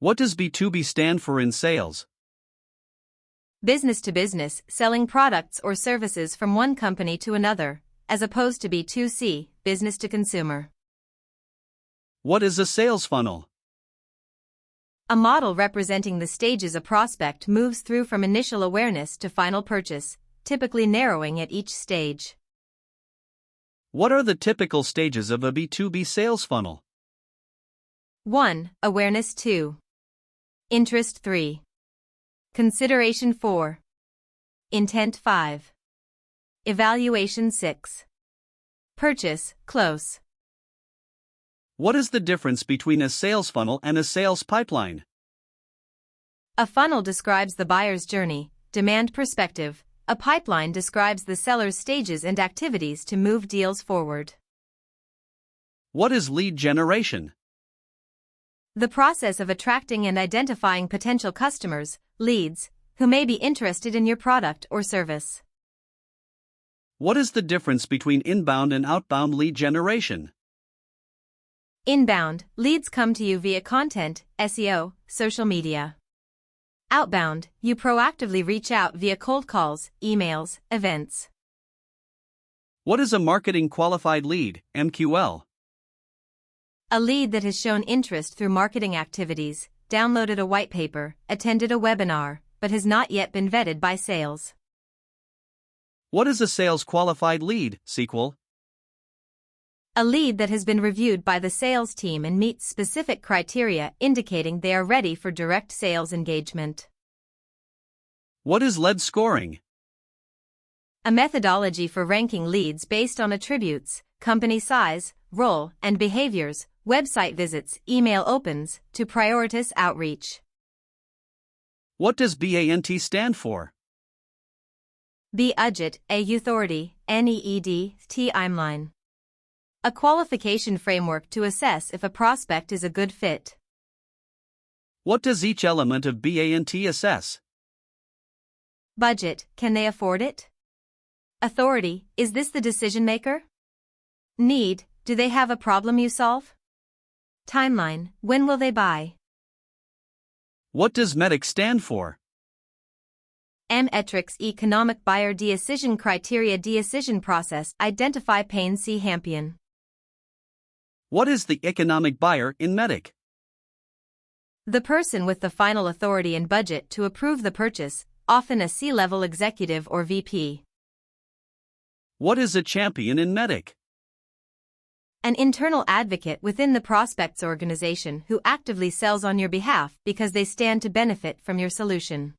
What does B2B stand for in sales? Business to business, selling products or services from one company to another, as opposed to B2C, business to consumer. What is a sales funnel? A model representing the stages a prospect moves through from initial awareness to final purchase, typically narrowing at each stage. What are the typical stages of a B2B sales funnel? 1. Awareness 2. Interest 3. Consideration 4. Intent 5. Evaluation 6. Purchase, close. What is the difference between a sales funnel and a sales pipeline? A funnel describes the buyer's journey, demand perspective. A pipeline describes the seller's stages and activities to move deals forward. What is lead generation? The process of attracting and identifying potential customers, leads, who may be interested in your product or service. What is the difference between inbound and outbound lead generation? Inbound, leads come to you via content, SEO, social media. Outbound, you proactively reach out via cold calls, emails, events. What is a marketing qualified lead, MQL? A lead that has shown interest through marketing activities, downloaded a white paper, attended a webinar, but has not yet been vetted by sales. What is a sales qualified lead, SQL? A lead that has been reviewed by the sales team and meets specific criteria indicating they are ready for direct sales engagement. What is lead scoring? A methodology for ranking leads based on attributes, company size, role, and behaviors, website visits, email opens, to prioritize outreach. What does BANT stand for? B Budget, A Authority, NEED, T Timeline. A qualification framework to assess if a prospect is a good fit. What does each element of BANT assess? Budget, can they afford it? Authority, is this the decision maker? Need, do they have a problem you solve? Timeline, when will they buy? What does METRIC stand for? Metrics Economic Buyer Decision Criteria Decision Process Identify Pain C Hampion. What is the economic buyer in METRIC? The person with the final authority and budget to approve the purchase, often a C-level executive or VP. What is a champion in METRIC? An internal advocate within the prospect's organization who actively sells on your behalf because they stand to benefit from your solution.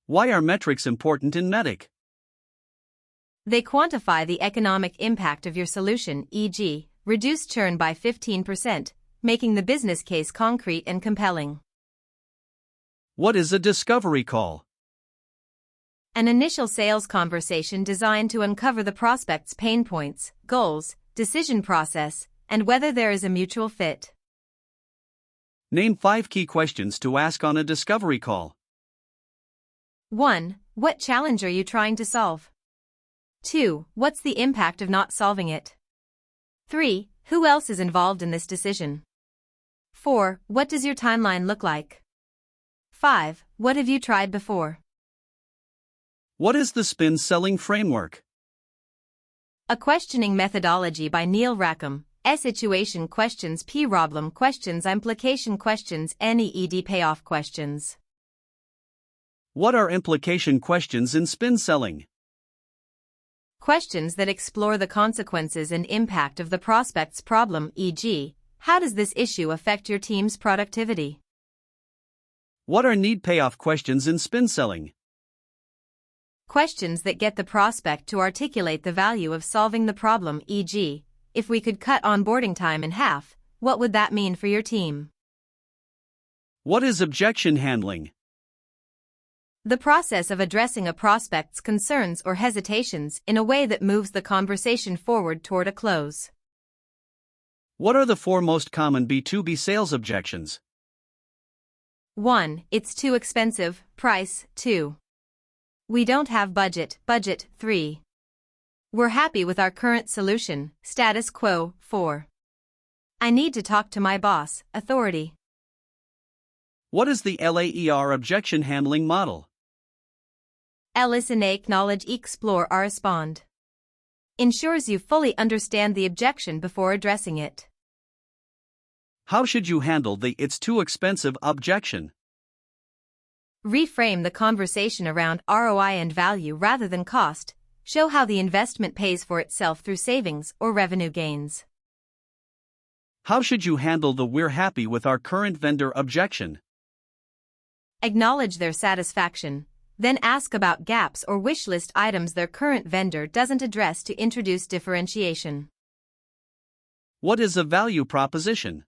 Why are metrics important in METRIC? They quantify the economic impact of your solution, e.g., reduce churn by 15%, making the business case concrete and compelling. What is a discovery call? An initial sales conversation designed to uncover the prospect's pain points, goals, decision process, and whether there is a mutual fit. Name 5 key questions to ask on a discovery call. 1. What challenge are you trying to solve? 2. What's the impact of not solving it? 3. Who else is involved in this decision? 4. What does your timeline look like? 5. What have you tried before? What is the spin selling framework? A questioning methodology by Neil Rackham, situation questions, problem questions, implication questions, NEED payoff questions. What are implication questions in spin selling? Questions that explore the consequences and impact of the prospect's problem, e.g., how does this issue affect your team's productivity? What are need payoff questions in spin selling? Questions that get the prospect to articulate the value of solving the problem, e.g., if we could cut onboarding time in half, what would that mean for your team? What is objection handling? The process of addressing a prospect's concerns or hesitations in a way that moves the conversation forward toward a close. What are the 4 most common B2B sales objections? 1. It's too expensive, price. 2. We don't have budget, 3. We're happy with our current solution, status quo. 4. I need to talk to my boss, authority. What is the LAER objection handling model? Listen, acknowledge, explore, or respond. Ensures you fully understand the objection before addressing it. How should you handle the "it's too expensive" objection? Reframe the conversation around ROI and value rather than cost. Show how the investment pays for itself through savings or revenue gains. How should you handle the "we're happy with our current vendor" objection? Acknowledge their satisfaction, then ask about gaps or wish list items their current vendor doesn't address to introduce differentiation. What is a value proposition?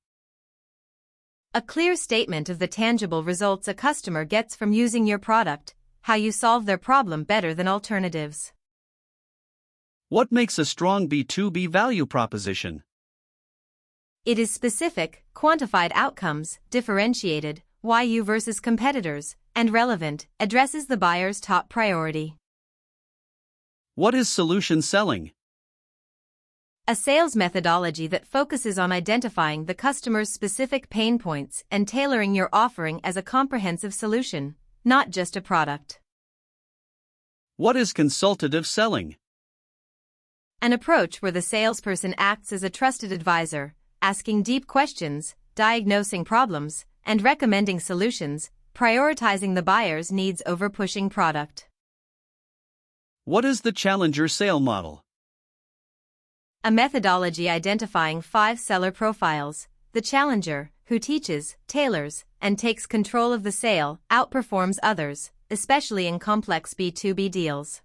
A clear statement of the tangible results a customer gets from using your product, how you solve their problem better than alternatives. What makes a strong B2B value proposition? It is specific, quantified outcomes, differentiated, why you versus competitors, and relevant, addresses the buyer's top priority. What is solution selling? A sales methodology that focuses on identifying the customer's specific pain points and tailoring your offering as a comprehensive solution, not just a product. What is consultative selling? An approach where the salesperson acts as a trusted advisor, asking deep questions, diagnosing problems, and recommending solutions, prioritizing the buyer's needs over pushing product. What is the challenger sale model? A methodology identifying 5 seller profiles. The challenger, who teaches, tailors, and takes control of the sale, outperforms others, especially in complex B2B deals.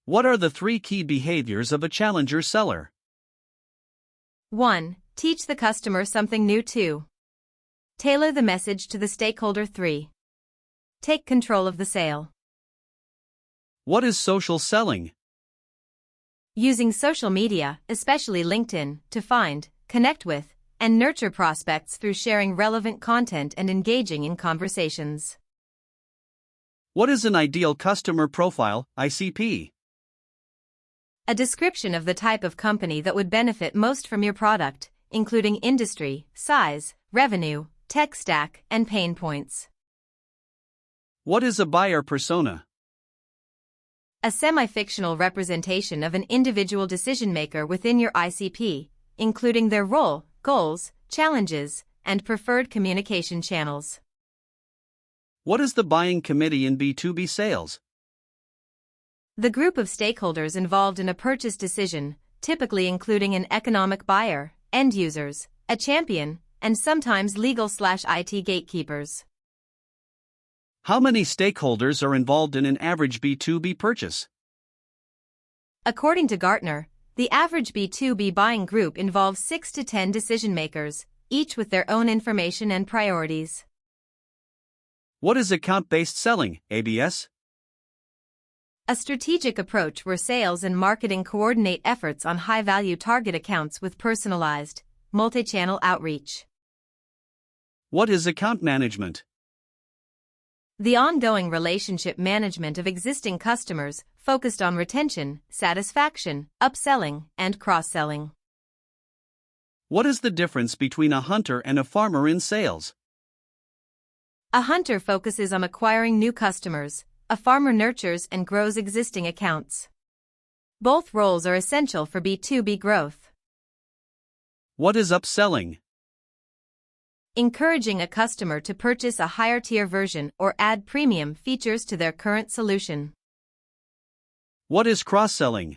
What are the 3 key behaviors of a challenger seller? 1. Teach the customer something new. 2. Tailor the message to the stakeholder. 3. Take control of the sale. What is social selling? Using social media, especially LinkedIn, to find, connect with, and nurture prospects through sharing relevant content and engaging in conversations. What is an ideal customer profile, ICP? A description of the type of company that would benefit most from your product, including industry, size, revenue, tech stack, and pain points. What is a buyer persona? A semi-fictional representation of an individual decision-maker within your ICP, including their role, goals, challenges, and preferred communication channels. What is the buying committee in B2B sales? The group of stakeholders involved in a purchase decision, typically including an economic buyer, end users, a champion, and sometimes legal/IT gatekeepers. How many stakeholders are involved in an average B2B purchase? According to Gartner, the average B2B buying group involves 6 to 10 decision makers, each with their own information and priorities. What is account-based selling, ABS? A strategic approach where sales and marketing coordinate efforts on high-value target accounts with personalized, multi-channel outreach. What is account management? The ongoing relationship management of existing customers, focused on retention, satisfaction, upselling, and cross-selling. What is the difference between a hunter and a farmer in sales? A hunter focuses on acquiring new customers, a farmer nurtures and grows existing accounts. Both roles are essential for B2B growth. What is upselling? Encouraging a customer to purchase a higher-tier version or add premium features to their current solution. What is cross-selling?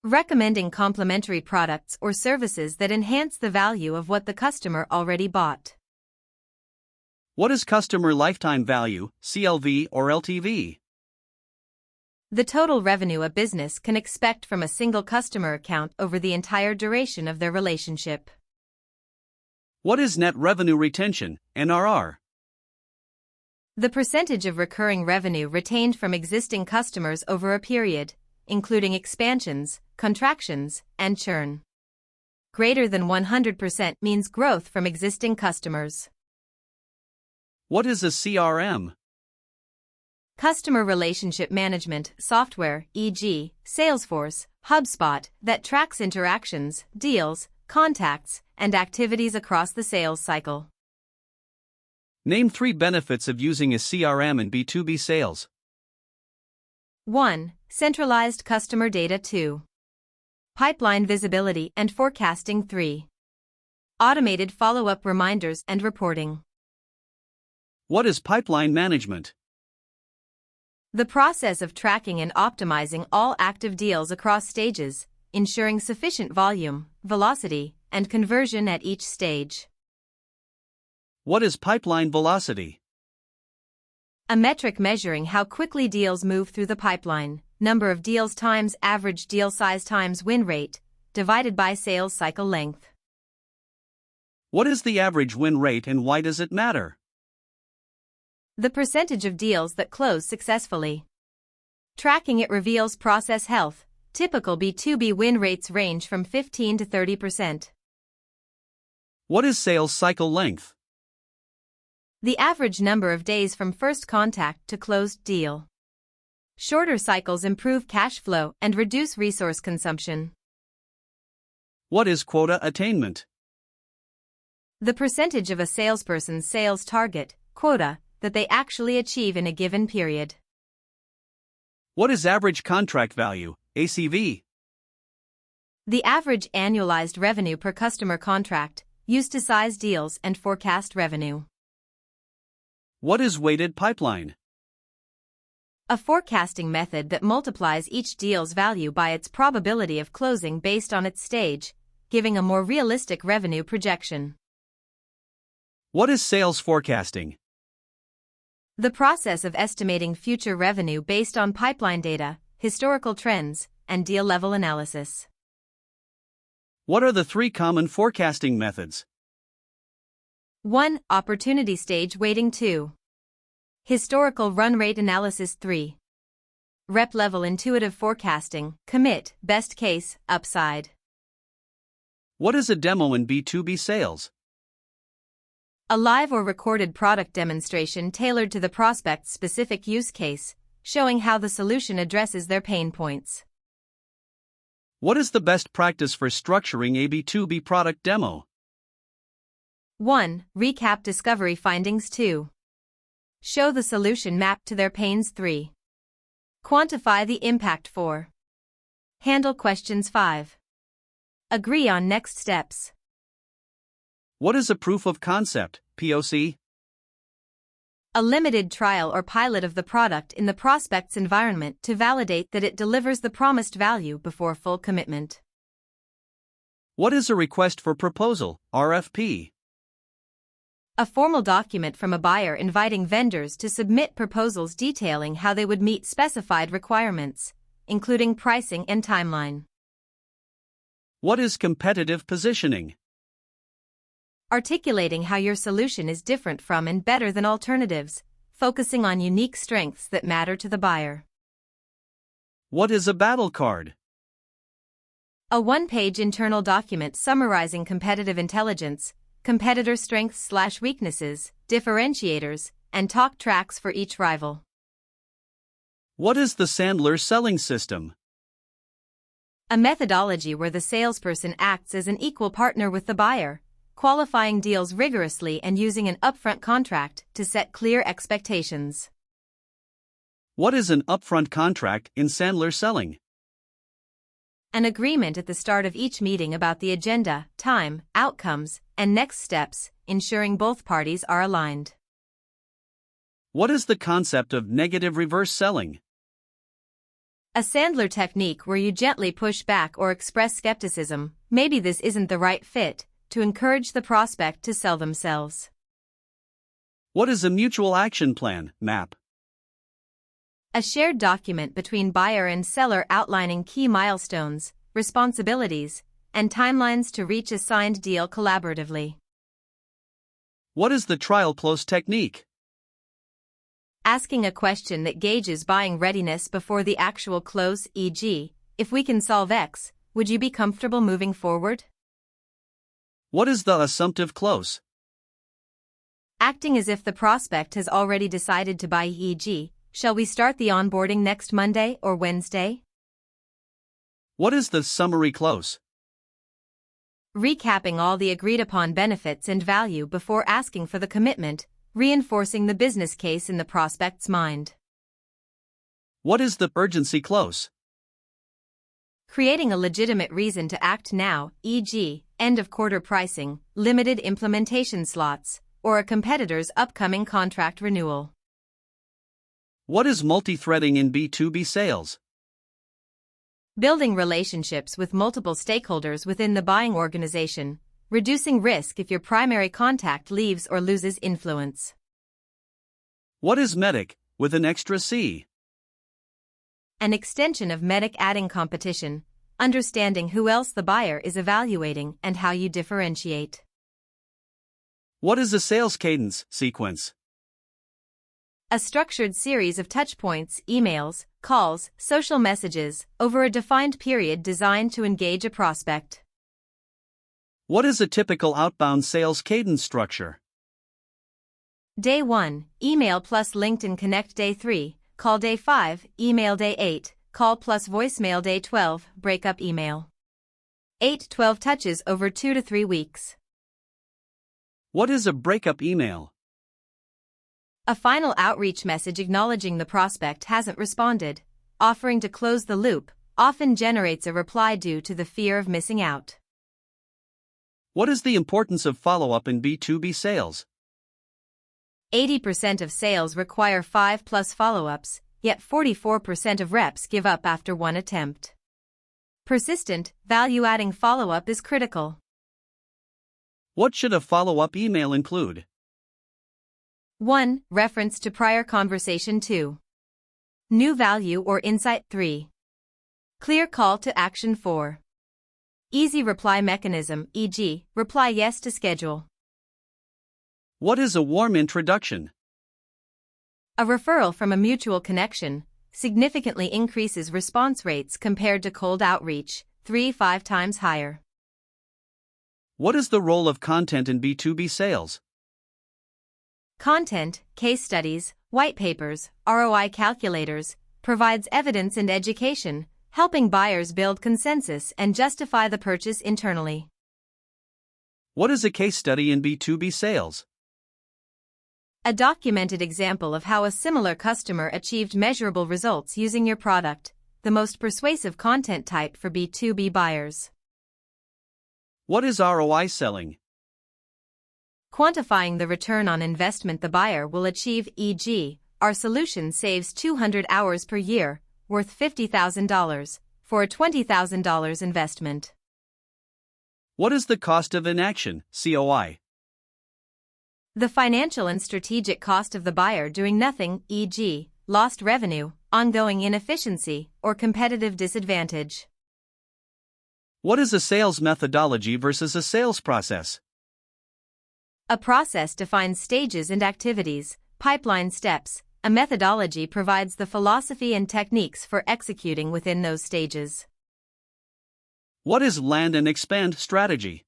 Recommending complementary products or services that enhance the value of what the customer already bought. What is customer lifetime value, CLV or LTV? The total revenue a business can expect from a single customer account over the entire duration of their relationship. What is net revenue retention, NRR? The percentage of recurring revenue retained from existing customers over a period, including expansions, contractions, and churn. Greater than 100% means growth from existing customers. What is a CRM? Customer relationship management software, e.g., Salesforce, HubSpot, that tracks interactions, deals, contacts, and activities across the sales cycle. Name 3 benefits of using a CRM in B2B sales. 1. Centralized customer data. 2. Pipeline visibility and forecasting. 3. Automated follow-up reminders and reporting. What is pipeline management? The process of tracking and optimizing all active deals across stages, ensuring sufficient volume, velocity, and conversion at each stage. What is pipeline velocity? A metric measuring how quickly deals move through the pipeline, number of deals times average deal size times win rate, divided by sales cycle length. What is the average win rate and why does it matter? The percentage of deals that close successfully. Tracking it reveals process health. Typical B2B win rates range from 15 to 30%. What is sales cycle length? The average number of days from first contact to closed deal. Shorter cycles improve cash flow and reduce resource consumption. What is quota attainment? The percentage of a salesperson's sales target, quota, that they actually achieve in a given period. What is average contract value, ACV? The average annualized revenue per customer contract, used to size deals and forecast revenue. What is weighted pipeline? A forecasting method that multiplies each deal's value by its probability of closing based on its stage, giving a more realistic revenue projection. What is sales forecasting? The process of estimating future revenue based on pipeline data, historical trends, and deal-level analysis. What are the 3 common forecasting methods? 1. Opportunity stage weighting. 2. Historical run rate analysis. 3. Rep-level intuitive forecasting, commit, best case, upside. What is a demo in B2B sales? A live or recorded product demonstration tailored to the prospect's specific use case, showing how the solution addresses their pain points. What is the best practice for structuring a B2B product demo? 1. Recap discovery findings. 2. Show the solution mapped to their pains. 3. Quantify the impact. 4. Handle questions. 5. Agree on next steps. What is a proof of concept, POC? A limited trial or pilot of the product in the prospect's environment to validate that it delivers the promised value before full commitment. What is a request for proposal, RFP? A formal document from a buyer inviting vendors to submit proposals detailing how they would meet specified requirements, including pricing and timeline. What is competitive positioning? Articulating how your solution is different from and better than alternatives, focusing on unique strengths that matter to the buyer. What is a battle card? A one-page internal document summarizing competitive intelligence, competitor strengths/weaknesses, differentiators, and talk tracks for each rival. What is the Sandler selling system? A methodology where the salesperson acts as an equal partner with the buyer, qualifying deals rigorously and using an upfront contract to set clear expectations. What is an upfront contract in Sandler selling? An agreement at the start of each meeting about the agenda, time, outcomes, and next steps, ensuring both parties are aligned. What is the concept of negative reverse selling? A Sandler technique where you gently push back or express skepticism, maybe this isn't the right fit, to encourage the prospect to sell themselves. What is a mutual action plan, MAP? A shared document between buyer and seller outlining key milestones, responsibilities, and timelines to reach a signed deal collaboratively. What is the trial close technique? Asking a question that gauges buying readiness before the actual close, e.g., if we can solve X, would you be comfortable moving forward? What is the assumptive close? Acting as if the prospect has already decided to buy, e.g., shall we start the onboarding next Monday or Wednesday? What is the summary close? Recapping all the agreed upon benefits and value before asking for the commitment, reinforcing the business case in the prospect's mind. What is the urgency close? Creating a legitimate reason to act now, e.g., end-of-quarter pricing, limited implementation slots, or a competitor's upcoming contract renewal. What is multi-threading in B2B sales? Building relationships with multiple stakeholders within the buying organization, reducing risk if your primary contact leaves or loses influence. What is MEDIC, with an extra C? An extension of MEDIC, adding competition, understanding who else the buyer is evaluating and how you differentiate. What is a sales cadence sequence? A structured series of touchpoints, emails, calls, social messages, over a defined period designed to engage a prospect. What is a typical outbound sales cadence structure? Day 1, email plus LinkedIn Connect. Day 3, call. Day 5, email. Day 8, call plus voicemail. Day 12, breakup email. 8-12 touches over 2 to 3 weeks. What is a breakup email? A final outreach message acknowledging the prospect hasn't responded, offering to close the loop, often generates a reply due to the fear of missing out. What is the importance of follow-up in B2B sales? 80% of sales require 5+ follow-ups, yet 44% of reps give up after one attempt. Persistent, value-adding follow-up is critical. What should a follow-up email include? 1. Reference to prior conversation. 2. New value or insight. 3. Clear call to action. 4. Easy reply mechanism, e.g., reply yes to schedule. What is a warm introduction? A referral from a mutual connection significantly increases response rates compared to cold outreach, 3-5 times higher. What is the role of content in B2B sales? Content, case studies, white papers, ROI calculators, provides evidence and education, helping buyers build consensus and justify the purchase internally. What is a case study in B2B sales? A documented example of how a similar customer achieved measurable results using your product, the most persuasive content type for B2B buyers. What is ROI selling? Quantifying the return on investment the buyer will achieve, e.g., our solution saves 200 hours per year, worth $50,000, for a $20,000 investment. What is the cost of inaction, COI? The financial and strategic cost of the buyer doing nothing, e.g., lost revenue, ongoing inefficiency, or competitive disadvantage. What is a sales methodology versus a sales process? A process defines stages and activities, pipeline steps. A methodology provides the philosophy and techniques for executing within those stages. What is land and expand strategy?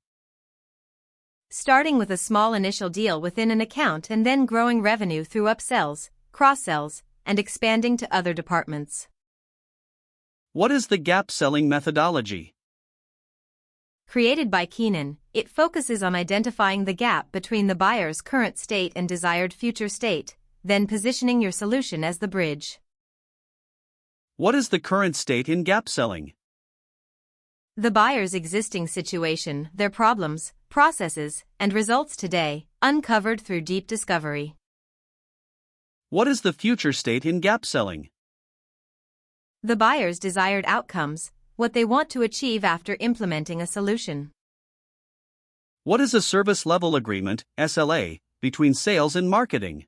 Starting with a small initial deal within an account and then growing revenue through upsells, cross-sells, and expanding to other departments. What is the gap selling methodology? Created by Keenan, it focuses on identifying the gap between the buyer's current state and desired future state, then positioning your solution as the bridge. What is the current state in gap selling? The buyer's existing situation, their problems, processes, and results today, uncovered through deep discovery. What is the future state in gap selling? The buyer's desired outcomes, what they want to achieve after implementing a solution. What is a service level agreement, SLA, between sales and marketing?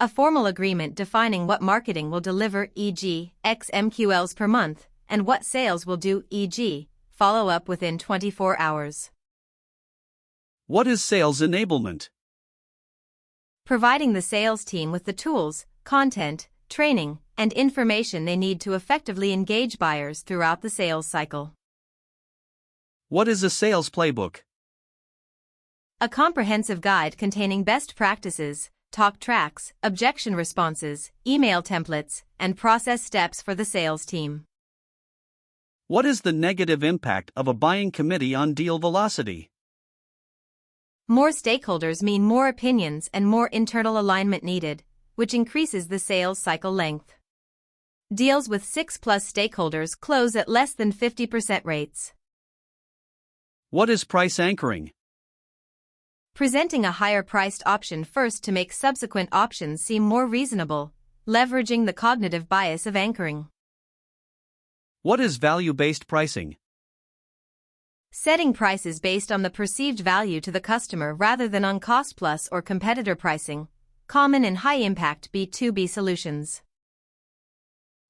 A formal agreement defining what marketing will deliver, e.g., X MQLs per month, and what sales will do, e.g., follow up within 24 hours. What is sales enablement? Providing the sales team with the tools, content, training, and information they need to effectively engage buyers throughout the sales cycle. What is a sales playbook? A comprehensive guide containing best practices, talk tracks, objection responses, email templates, and process steps for the sales team. What is the negative impact of a buying committee on deal velocity? More stakeholders mean more opinions and more internal alignment needed, which increases the sales cycle length. Deals with 6+ stakeholders close at less than 50% rates. What is price anchoring? Presenting a higher-priced option first to make subsequent options seem more reasonable, leveraging the cognitive bias of anchoring. What is value-based pricing? Setting prices based on the perceived value to the customer rather than on cost-plus or competitor pricing, common in high-impact B2B solutions.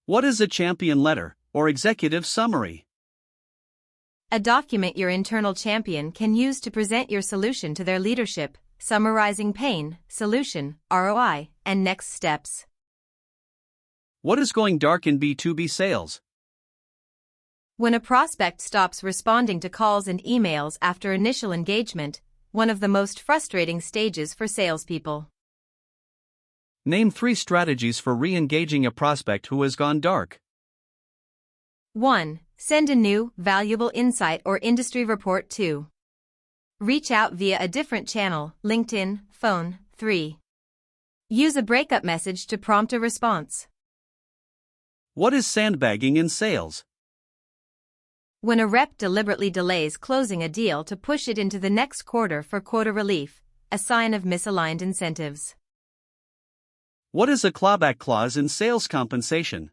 What is a champion letter, or executive summary? A document your internal champion can use to present your solution to their leadership, summarizing pain, solution, ROI, and next steps. What is going dark in B2B sales? When a prospect stops responding to calls and emails after initial engagement, one of the most frustrating stages for salespeople. Name 3 strategies for re-engaging a prospect who has gone dark. 1. Send a new, valuable insight or industry report. 2. Reach out via a different channel, LinkedIn, phone. 3. Use a breakup message to prompt a response. What is sandbagging in sales? When a rep deliberately delays closing a deal to push it into the next quarter for quota relief, a sign of misaligned incentives. What is a clawback clause in sales compensation?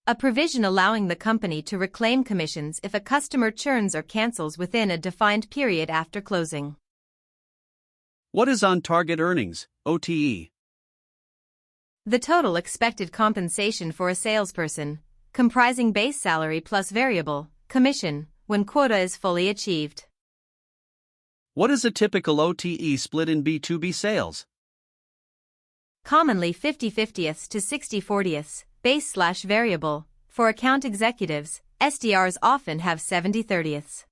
A provision allowing the company to reclaim commissions if a customer churns or cancels within a defined period after closing. What is on-target earnings, OTE? The total expected compensation for a salesperson, comprising base salary plus variable, commission, when quota is fully achieved. What is a typical OTE split in B2B sales? Commonly 50/50ths to 60/40ths, base/variable. For account executives, SDRs often have 70/30ths.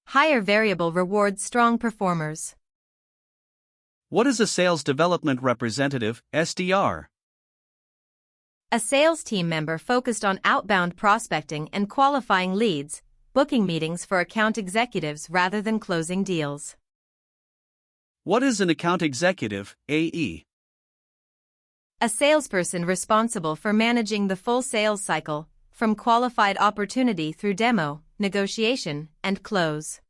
Higher variable rewards strong performers. What is a sales development representative, SDR? A sales team member focused on outbound prospecting and qualifying leads, booking meetings for account executives rather than closing deals. What is an account executive, AE? A salesperson responsible for managing the full sales cycle, from qualified opportunity through demo, negotiation, and close.